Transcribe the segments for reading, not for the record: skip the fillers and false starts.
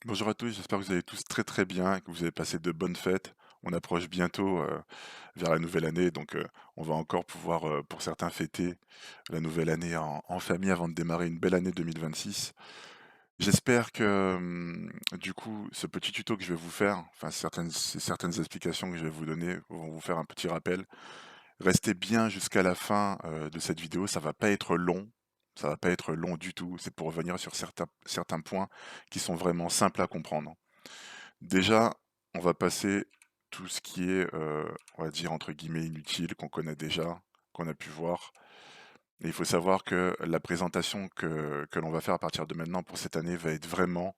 Bonjour à tous, j'espère que vous allez tous très très bien et que vous avez passé de bonnes fêtes. On approche bientôt vers la nouvelle année, donc on va encore pouvoir, pour certains, fêter la nouvelle année en famille avant de démarrer une belle année 2026. J'espère que du coup, ce petit tuto que je vais vous faire, enfin certaines explications que je vais vous donner vont vous faire un petit rappel. Restez bien jusqu'à la fin de cette vidéo, ça va pas être long. Ça va pas être long du tout, c'est pour revenir sur certains points qui sont vraiment simples à comprendre. Déjà, on va passer tout ce qui est, on va dire entre guillemets «inutile», qu'on connaît déjà, qu'on a pu voir. Et il faut savoir que la présentation que l'on va faire à partir de maintenant pour cette année va être vraiment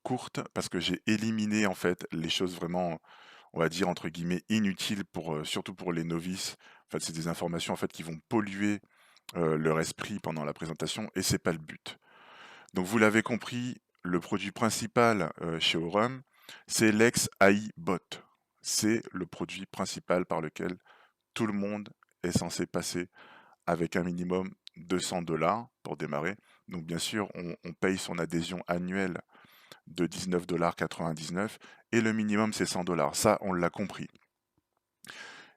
courte parce que j'ai éliminé en fait les choses vraiment, on va dire entre guillemets «inutiles» pour, surtout pour les novices. En fait, c'est des informations en fait qui vont polluer, leur esprit pendant la présentation et c'est pas le but. Donc vous l'avez compris, le produit principal, chez Aurum, c'est l'ex-AI Bot. C'est le produit principal par lequel tout le monde est censé passer avec un minimum de 100 $ pour démarrer. Donc bien sûr, on paye son adhésion annuelle de 19,99 $ et le minimum c'est 100 $. Ça, on l'a compris.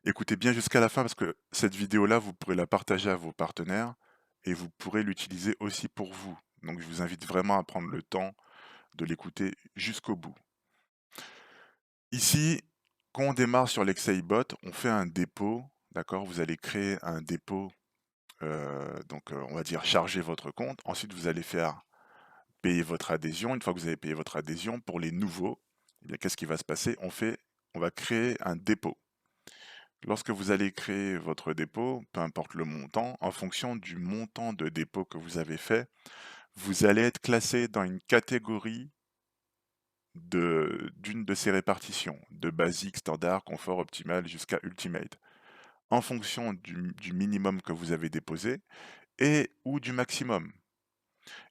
Écoutez bien jusqu'à la fin parce que cette vidéo-là, vous pourrez la partager à vos partenaires et vous pourrez l'utiliser aussi pour vous. Donc je vous invite vraiment à prendre le temps de l'écouter jusqu'au bout. Ici, quand on démarre sur l'Exceibot, on fait un dépôt, d'accord? Vous allez créer un dépôt, on va dire charger votre compte. Ensuite, vous allez faire payer votre adhésion. Une fois que vous avez payé votre adhésion, pour les nouveaux, eh bien, qu'est-ce qui va se passer? On va créer un dépôt. Lorsque vous allez créer votre dépôt, peu importe le montant, en fonction du montant de dépôt que vous avez fait, vous allez être classé dans une catégorie d'une de ces répartitions, de basique, standard, confort, optimal jusqu'à ultimate, en fonction du minimum que vous avez déposé et ou du maximum.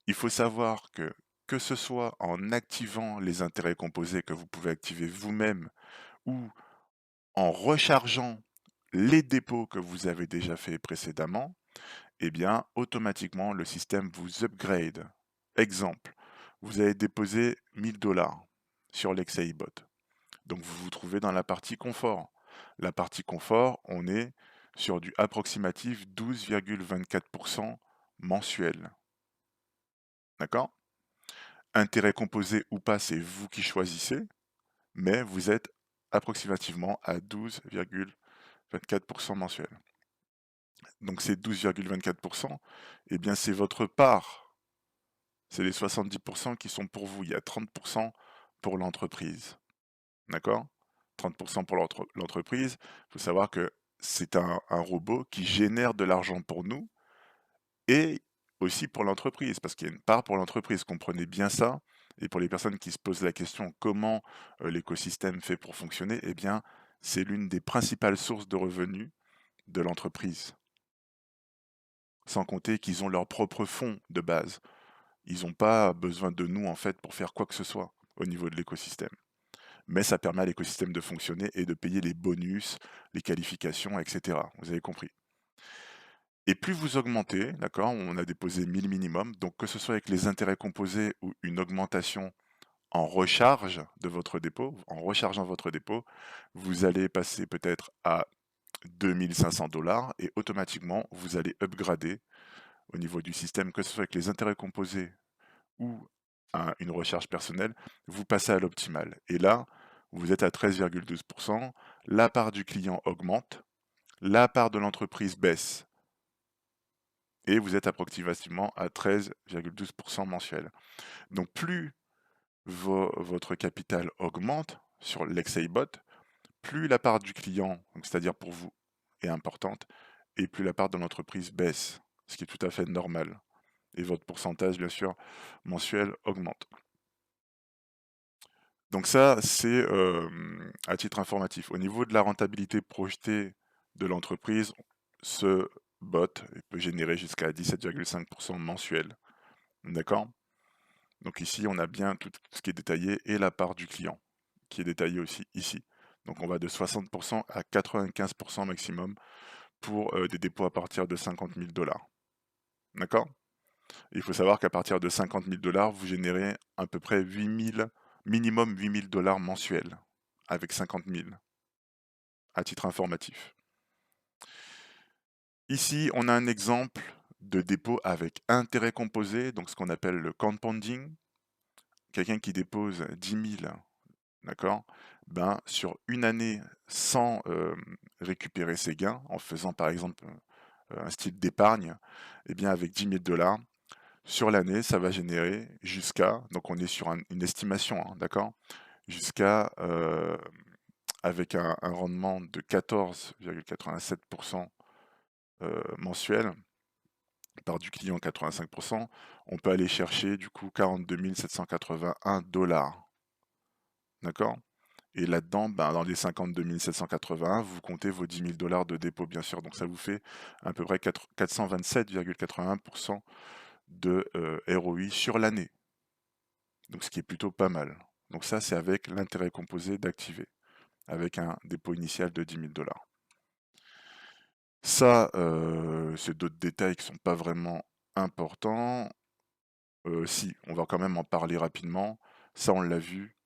Il faut savoir que ce soit en activant les intérêts composés que vous pouvez activer vous-même ou en rechargeant les dépôts que vous avez déjà fait précédemment, eh bien, automatiquement, le système vous upgrade. Exemple, vous avez déposé 1000 $ sur l'Exeibot. Donc vous vous trouvez dans la partie confort. La partie confort, on est sur du approximatif 12,24% mensuel. D'accord? Intérêt composé ou pas, c'est vous qui choisissez, mais vous êtes approximativement à 12,24% mensuel. Donc ces 12,24%, eh bien c'est votre part. C'est les 70% qui sont pour vous. Il y a 30% pour l'entreprise. D'accord? 30% pour l'entreprise. Il faut savoir que c'est un robot qui génère de l'argent pour nous et aussi pour l'entreprise, parce qu'il y a une part pour l'entreprise. Comprenez bien ça. Et pour les personnes qui se posent la question comment l'écosystème fait pour fonctionner, eh bien, c'est l'une des principales sources de revenus de l'entreprise. Sans compter qu'ils ont leur propre fonds de base. Ils n'ont pas besoin de nous, en fait, pour faire quoi que ce soit au niveau de l'écosystème. Mais ça permet à l'écosystème de fonctionner et de payer les bonus, les qualifications, etc. Vous avez compris. Et plus vous augmentez, d'accord, on a déposé 1000 minimum, donc que ce soit avec les intérêts composés ou une augmentation en recharge de votre dépôt, en rechargeant votre dépôt, vous allez passer peut-être à 2500 $ et automatiquement vous allez upgrader au niveau du système, que ce soit avec les intérêts composés ou une recharge personnelle, vous passez à l'optimal. Et là, vous êtes à 13,12%, la part du client augmente, la part de l'entreprise baisse, et vous êtes approximativement à 13,12% mensuel. Donc plus votre capital augmente sur l'Exeibot, plus la part du client, c'est-à-dire pour vous, est importante, et plus la part de l'entreprise baisse, ce qui est tout à fait normal. Et votre pourcentage, bien sûr, mensuel augmente. Donc ça, c'est à titre informatif. Au niveau de la rentabilité projetée de l'entreprise, ce bot peut générer jusqu'à 17,5% mensuel. D'accord? Donc ici, on a bien tout ce qui est détaillé et la part du client qui est détaillée aussi ici. Donc on va de 60% à 95% maximum pour des dépôts à partir de 50 000 $. D'accord? Il faut savoir qu'à partir de 50 000 dollars, vous générez à peu près 8 000, minimum 8 000 dollars mensuels avec 50 000 à titre informatif. Ici, on a un exemple de dépôt avec intérêt composé, donc ce qu'on appelle le compounding. Quelqu'un qui dépose 10 000, d'accord, ben, sur une année sans récupérer ses gains, en faisant par exemple un style d'épargne, eh bien avec 10 000 dollars, sur l'année, ça va générer jusqu'à, donc on est sur une estimation, hein, d'accord, jusqu'à, avec un rendement de 14,87% mensuel, par du client 85%, on peut aller chercher du coup 42 781 dollars. D'accord? Et là-dedans, ben, dans les 52 781, vous comptez vos 10 000 dollars de dépôt, bien sûr. Donc ça vous fait à peu près 427,81% de ROI sur l'année. Donc ce qui est plutôt pas mal. Donc ça, c'est avec l'intérêt composé d'activer, avec un dépôt initial de 10 000 dollars. Ça, c'est d'autres détails qui sont pas vraiment importants. Si, on va quand même en parler rapidement. Ça, on l'a vu.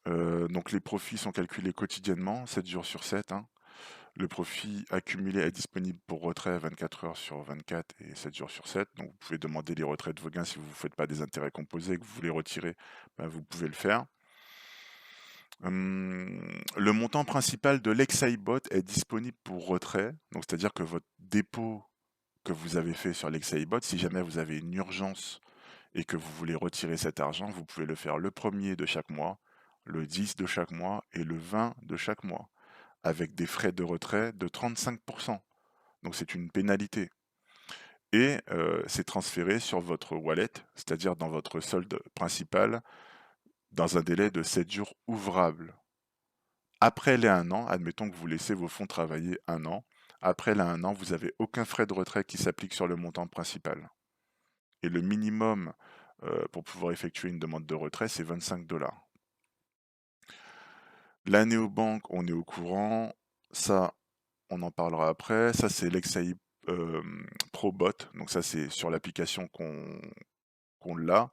Donc les profits sont calculés quotidiennement, 7 jours sur 7, hein. Le profit accumulé est disponible pour retrait 24 heures sur 24 et 7 jours sur 7. Donc vous pouvez demander les retraits de vos gains si vous ne faites pas des intérêts composés et que vous voulez retirer, ben, vous pouvez le faire. Le montant principal de l'Exaibot est disponible pour retrait. Donc c'est-à-dire que votre dépôt que vous avez fait sur l'Exaibot, si jamais vous avez une urgence et que vous voulez retirer cet argent, vous pouvez le faire le 1er de chaque mois, le 10 de chaque mois et le 20 de chaque mois, avec des frais de retrait de 35%. Donc c'est une pénalité. Et c'est transféré sur votre wallet, c'est-à-dire dans votre solde principal, dans un délai de 7 jours ouvrables. Après les 1 an, admettons que vous laissez vos fonds travailler 1 an, après les 1 an, vous n'avez aucun frais de retrait qui s'applique sur le montant principal. Et le minimum pour pouvoir effectuer une demande de retrait, c'est 25 dollars. La néobanque, on est au courant. Ça, on en parlera après. Ça, c'est l'Exai ProBot. Donc ça, c'est sur l'application qu'on l'a.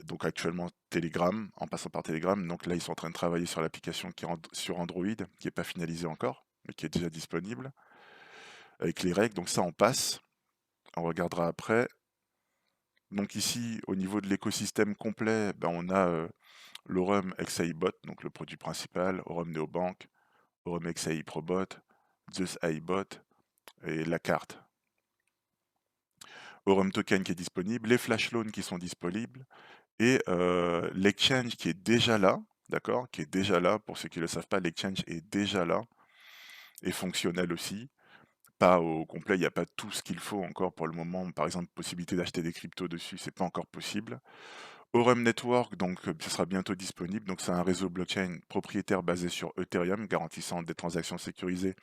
Donc actuellement Telegram, en passant par Telegram. Donc là, ils sont en train de travailler sur l'application qui est sur Android, qui n'est pas finalisée encore, mais qui est déjà disponible, avec les règles. Donc ça, on passe. On regardera après. Donc ici, au niveau de l'écosystème complet, ben, on a l'Orem XAI-Bot, donc le produit principal, Orem Neobank, Orem XAI ProBot, Zeus AI-Bot et la carte. Orem Token qui est disponible, les Flash Loans qui sont disponibles et l'exchange qui est déjà là, d'accord, qui est déjà là. Pour ceux qui ne le savent pas, l'exchange est déjà là et fonctionnel aussi. Pas au complet, il n'y a pas tout ce qu'il faut encore pour le moment. Par exemple, possibilité d'acheter des cryptos dessus, c'est pas encore possible. Orem Network, donc ce sera bientôt disponible. Donc c'est un réseau blockchain propriétaire basé sur Ethereum, garantissant des transactions sécurisées,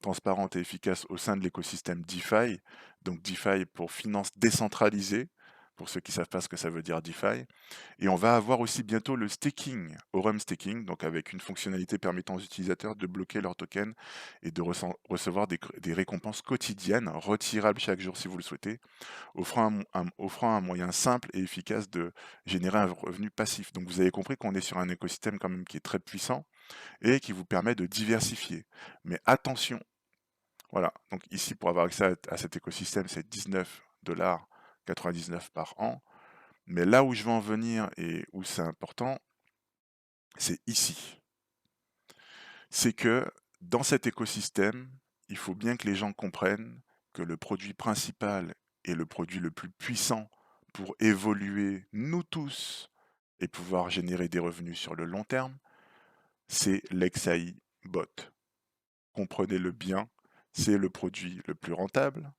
transparentes et efficaces au sein de l'écosystème DeFi. Donc DeFi pour finance décentralisée, pour ceux qui ne savent pas ce que ça veut dire DeFi. Et on va avoir aussi bientôt le staking, Orem Staking, donc avec une fonctionnalité permettant aux utilisateurs de bloquer leurs tokens et de recevoir des récompenses quotidiennes, retirables chaque jour si vous le souhaitez, offrant un moyen simple et efficace de générer un revenu passif. Donc vous avez compris qu'on est sur un écosystème quand même qui est très puissant et qui vous permet de diversifier. Mais attention, voilà, donc ici pour avoir accès à cet écosystème, c'est 19,99 $ par an. Mais là où je veux en venir et où c'est important, c'est ici. C'est que dans cet écosystème, il faut bien que les gens comprennent que le produit principal et le produit le plus puissant pour évoluer, nous tous, et pouvoir générer des revenus sur le long terme, c'est l'XAI Bot. Comprenez-le bien, c'est le produit le plus rentable,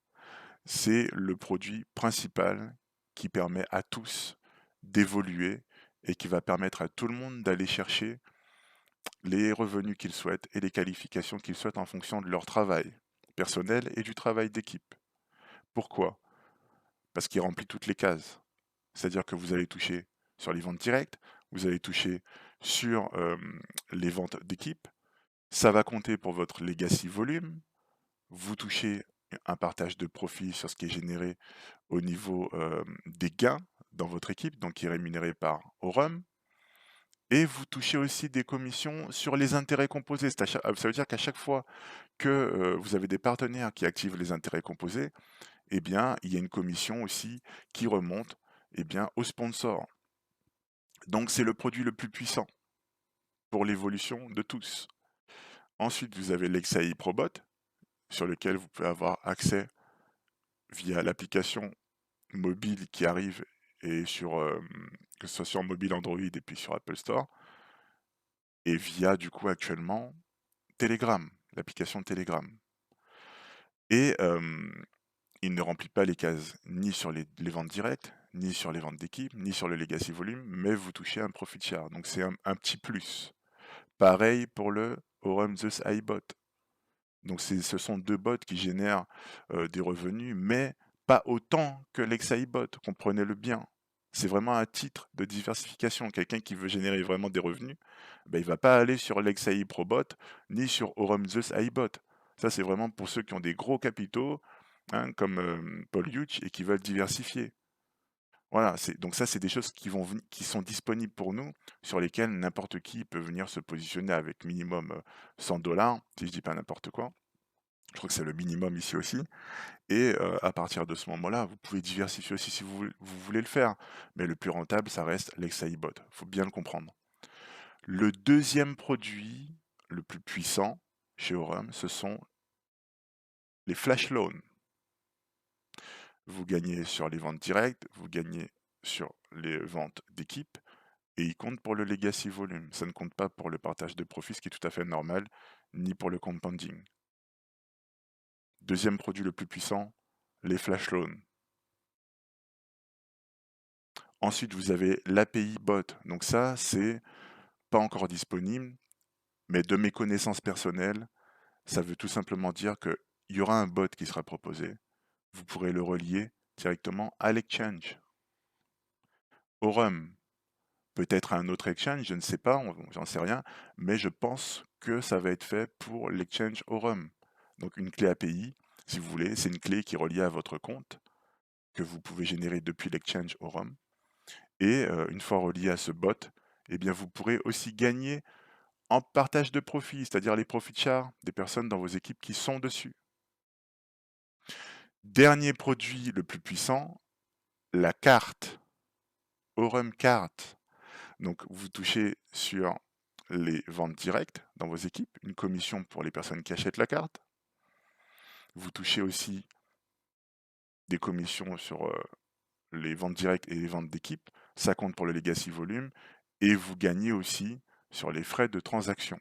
c'est le produit principal qui permet à tous d'évoluer et qui va permettre à tout le monde d'aller chercher les revenus qu'ils souhaitent et les qualifications qu'ils souhaitent en fonction de leur travail personnel et du travail d'équipe. Pourquoi? Parce qu'il remplit toutes les cases. C'est-à-dire que vous allez toucher sur les ventes directes, vous allez toucher sur les ventes d'équipe, ça va compter pour votre legacy volume, vous touchez un partage de profit sur ce qui est généré au niveau des gains dans votre équipe, donc qui est rémunéré par Aurum. Et vous touchez aussi des commissions sur les intérêts composés. Ça veut dire qu'à chaque fois que vous avez des partenaires qui activent les intérêts composés, eh bien, il y a une commission aussi qui remonte eh bien, au sponsor. Donc c'est le produit le plus puissant pour l'évolution de tous. Ensuite, vous avez l'XAI Probot, sur lequel vous pouvez avoir accès via l'application mobile qui arrive et que ce soit sur mobile Android et puis sur Apple Store, et via du coup actuellement Telegram, l'application Telegram. Et il ne remplit pas les cases ni sur les ventes directes, ni sur les ventes d'équipe, ni sur le legacy volume, mais vous touchez un profit share. Donc c'est un petit plus. Pareil pour le Aurum Zeus iBot. Donc ce sont deux bots qui génèrent des revenus, mais pas autant que l'XAI-bot, comprenez-le bien. C'est vraiment un titre de diversification. Quelqu'un qui veut générer vraiment des revenus, ben, il ne va pas aller sur l'XAI Probot ni sur Aurum Zeus iBot. Ça, c'est vraiment pour ceux qui ont des gros capitaux, hein, comme Paul Hughes, et qui veulent diversifier. Voilà, donc ça, c'est des choses qui sont disponibles pour nous, sur lesquelles n'importe qui peut venir se positionner avec minimum 100 $, si je dis pas n'importe quoi. Je crois que c'est le minimum ici aussi. Et à partir de ce moment-là, vous pouvez diversifier aussi si vous voulez le faire. Mais le plus rentable, ça reste l'XAI-bot. Il faut bien le comprendre. Le deuxième produit le plus puissant chez Aurum, ce sont les flash loans. Vous gagnez sur les ventes directes, vous gagnez sur les ventes d'équipe, et il compte pour le legacy volume. Ça ne compte pas pour le partage de profits, ce qui est tout à fait normal, ni pour le compounding. Deuxième produit le plus puissant, les flash loans. Ensuite, vous avez l'API bot. Donc ça, c'est pas encore disponible, mais de mes connaissances personnelles, ça veut tout simplement dire qu'il y aura un bot qui sera proposé. Vous pourrez le relier directement à l'exchange. Aurum, peut-être à un autre exchange, je ne sais pas, j'en sais rien, mais je pense que ça va être fait pour l'exchange Aurum. Donc une clé API, si vous voulez, c'est une clé qui est reliée à votre compte, que vous pouvez générer depuis l'exchange Aurum. Et une fois relié à ce bot, eh bien vous pourrez aussi gagner en partage de profit, c'est-à-dire les profit share des personnes dans vos équipes qui sont dessus. Dernier produit le plus puissant, la carte, Aurum Carte. Donc vous touchez sur les ventes directes dans vos équipes, une commission pour les personnes qui achètent la carte. Vous touchez aussi des commissions sur les ventes directes et les ventes d'équipe. Ça compte pour le legacy volume. Et vous gagnez aussi sur les frais de transaction.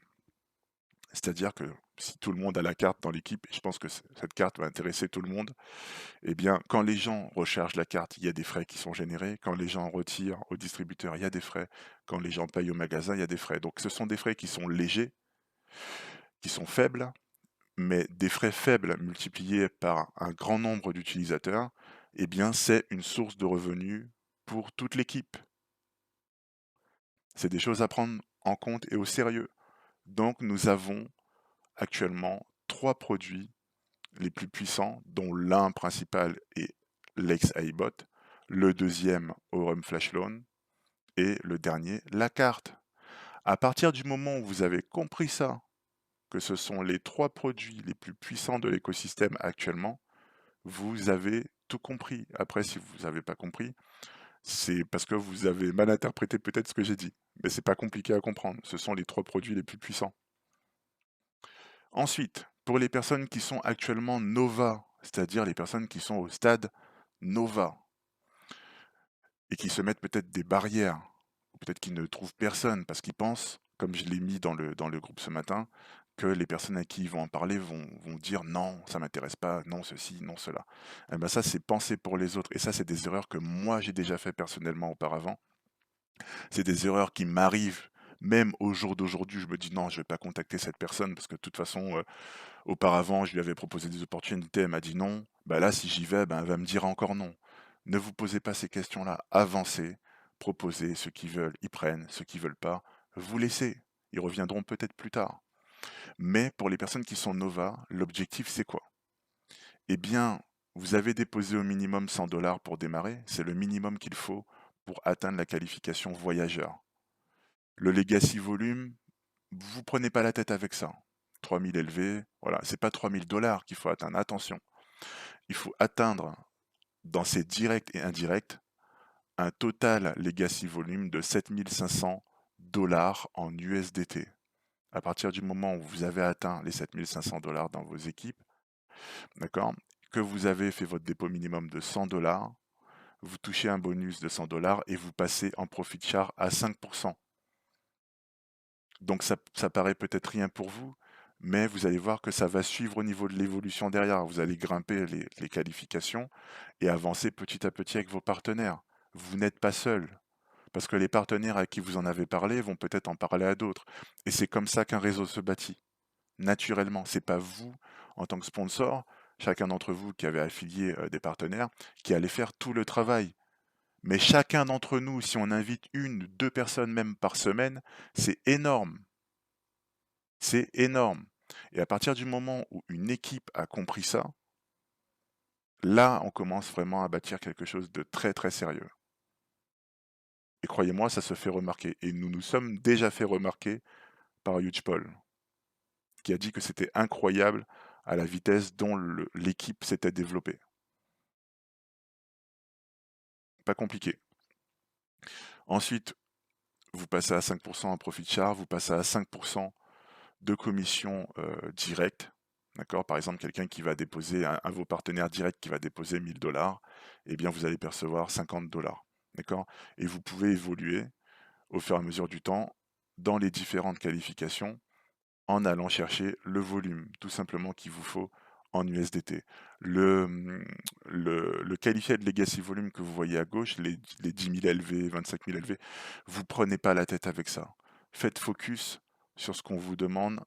C'est-à-dire que si tout le monde a la carte dans l'équipe, et je pense que cette carte va intéresser tout le monde, eh bien, quand les gens rechargent la carte, il y a des frais qui sont générés. Quand les gens retirent au distributeur, il y a des frais. Quand les gens payent au magasin, il y a des frais. Donc ce sont des frais qui sont légers, qui sont faibles, mais des frais faibles multipliés par un grand nombre d'utilisateurs, eh bien, c'est une source de revenus pour toute l'équipe. C'est des choses à prendre en compte et au sérieux. Donc nous avons actuellement 3 produits les plus puissants, dont l'un principal est l'ex-iBot, le deuxième Aurum Flash Loan et le dernier la carte. À partir du moment où vous avez compris ça, que ce sont les 3 produits les plus puissants de l'écosystème actuellement, vous avez tout compris. Après, si vous n'avez pas compris, c'est parce que vous avez mal interprété peut-être ce que j'ai dit. Mais c'est pas compliqué à comprendre. Ce sont les 3 produits les plus puissants. Ensuite, pour les personnes qui sont actuellement Nova, c'est-à-dire les personnes qui sont au stade Nova, et qui se mettent peut-être des barrières, ou peut-être qu'ils ne trouvent personne, parce qu'ils pensent, comme je l'ai mis dans le groupe ce matin, que les personnes à qui ils vont en parler vont dire non, ça m'intéresse pas, non ceci, non cela. Eh ben ça, c'est penser pour les autres, et ça, c'est des erreurs que moi j'ai déjà fait personnellement auparavant. C'est des erreurs qui m'arrivent même au jour d'aujourd'hui. Je me dis non, je vais pas contacter cette personne parce que de toute façon, auparavant, je lui avais proposé des opportunités, elle m'a dit non. Bah là, si j'y vais, ben, elle va me dire encore non. Ne vous posez pas ces questions-là. Avancez, proposez. Ceux qui veulent, ils prennent. Ceux qui veulent pas, vous laissez. Ils reviendront peut-être plus tard. Mais pour les personnes qui sont Nova, l'objectif, c'est quoi? eh bien, vous avez déposé au minimum 100 $ pour démarrer. C'est le minimum qu'il faut pour atteindre la qualification voyageur. Le legacy volume, vous prenez pas la tête avec ça. 3000 élevés, voilà, c'est pas 3000 $ qu'il faut atteindre. Attention, il faut atteindre dans ces directs et indirects un total legacy volume de 7500 $ en USDT. À partir du moment où vous avez atteint les 7500 $ dans vos équipes, d'accord, que vous avez fait votre dépôt minimum de 100 $, vous touchez un bonus de 100 $ et vous passez en profit share à 5%. Donc ça paraît peut-être rien pour vous, mais vous allez voir que ça va suivre au niveau de l'évolution derrière. Vous allez grimper les qualifications et avancer petit à petit avec vos partenaires. Vous n'êtes pas seul, parce que les partenaires à qui vous en avez parlé vont peut-être en parler à d'autres. Et c'est comme ça qu'un réseau se bâtit, naturellement. C'est pas vous, en tant que sponsor, chacun d'entre vous qui avez affilié des partenaires, qui allez faire tout le travail. Mais chacun d'entre nous, si on invite une, deux personnes même par semaine, c'est énorme. C'est énorme. Et à partir du moment où une équipe a compris ça, là, on commence vraiment à bâtir quelque chose de très très sérieux. Et croyez-moi, ça se fait remarquer. Et nous nous sommes déjà fait remarquer par Huge Paul, qui a dit que c'était incroyable à la vitesse dont l'équipe s'était développée. Pas compliqué. Ensuite, vous passez à 5% en profit share, vous passez à 5% de commission directe. D'accord. Par exemple, quelqu'un qui va déposer, un de vos partenaires directs qui va déposer 1000 $, eh bien, vous allez percevoir 50 $. D'accord. Et vous pouvez évoluer au fur et à mesure du temps dans les différentes qualifications en allant chercher le volume, tout simplement, qu'il vous faut en USDT. Le qualifié de legacy volume que vous voyez à gauche, les 10 000 LV, 25 000 LV, vous prenez pas la tête avec ça. Faites focus sur ce qu'on vous demande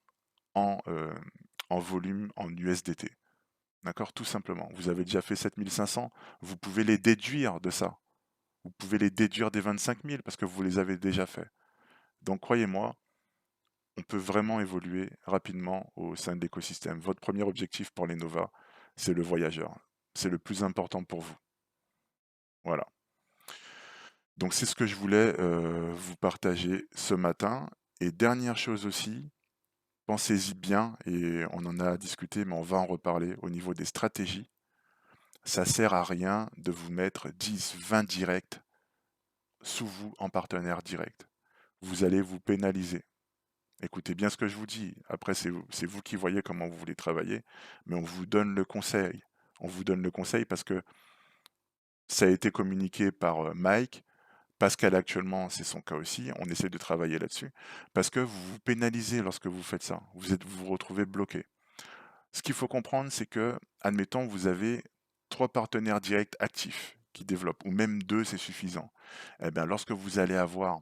en, euh, en volume en USDT. D'accord? Tout simplement. Vous avez déjà fait 7500, vous pouvez les déduire de ça. Vous pouvez les déduire des 25 000 parce que vous les avez déjà fait. Donc croyez-moi, on peut vraiment évoluer rapidement au sein de l'écosystème. Votre premier objectif pour les Nova, c'est le voyageur. C'est le plus important pour vous. Voilà. Donc c'est ce que je voulais vous partager ce matin. Et dernière chose aussi, pensez-y bien, et on en a discuté, mais on va en reparler au niveau des stratégies. Ça sert à rien de vous mettre 10, 20 directs sous vous en partenaire direct. Vous allez vous pénaliser. Écoutez bien ce que je vous dis. Après, c'est vous qui voyez comment vous voulez travailler, mais on vous donne le conseil. On vous donne le conseil parce que ça a été communiqué par Mike. Pascal actuellement, c'est son cas aussi. On essaie de travailler là-dessus parce que vous vous pénalisez lorsque vous faites ça. Vous vous retrouvez bloqué. Ce qu'il faut comprendre, c'est que, admettons, vous avez 3 partenaires directs actifs qui développent, ou même 2, c'est suffisant. Eh bien, lorsque vous allez avoir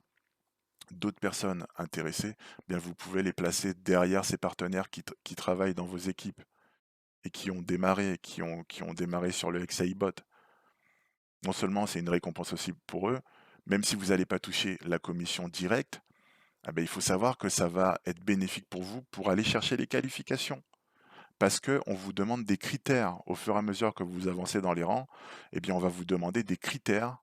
d'autres personnes intéressées, eh bien, vous pouvez les placer derrière ces partenaires qui travaillent dans vos équipes et qui ont démarré sur le XAIBot. Non seulement c'est une récompense aussi pour eux, même si vous n'allez pas toucher la commission directe, eh ben, il faut savoir que ça va être bénéfique pour vous pour aller chercher les qualifications. Parce qu'on vous demande des critères au fur et à mesure que vous avancez dans les rangs, eh bien on va vous demander des critères,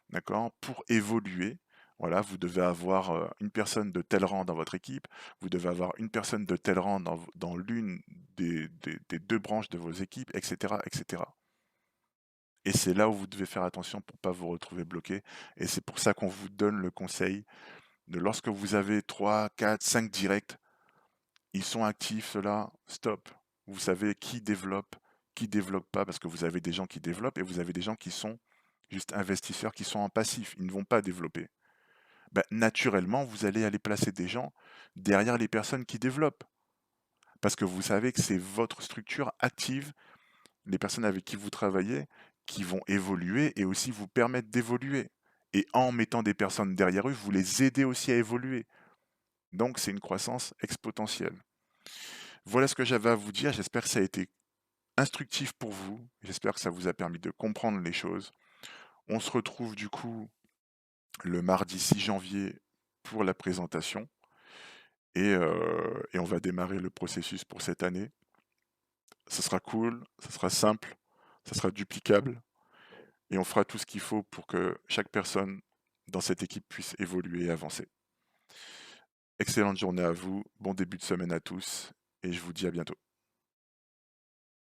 d'accord, pour évoluer. Voilà, vous devez avoir une personne de tel rang dans votre équipe, vous devez avoir une personne de tel rang dans l'une des deux branches de vos équipes, etc., etc. Et c'est là où vous devez faire attention pour ne pas vous retrouver bloqué. Et c'est pour ça qu'on vous donne le conseil de lorsque vous avez 3, 4, 5 directs, ils sont actifs, ceux-là, stop. Vous savez qui développe pas, parce que vous avez des gens qui développent et vous avez des gens qui sont juste investisseurs, qui sont en passif, ils ne vont pas développer. Ben, naturellement, vous allez aller placer des gens derrière les personnes qui développent. Parce que vous savez que c'est votre structure active, les personnes avec qui vous travaillez, qui vont évoluer et aussi vous permettre d'évoluer. Et en mettant des personnes derrière eux, vous les aidez aussi à évoluer. Donc c'est une croissance exponentielle. Voilà ce que j'avais à vous dire. J'espère que ça a été instructif pour vous. J'espère que ça vous a permis de comprendre les choses. On se retrouve du coup le mardi 6 janvier pour la présentation et on va démarrer le processus pour cette année. ce sera cool, ça sera simple, ça sera duplicable et on fera tout ce qu'il faut pour que chaque personne dans cette équipe puisse évoluer et avancer. Excellente journée à vous, bon début de semaine à tous et je vous dis à bientôt.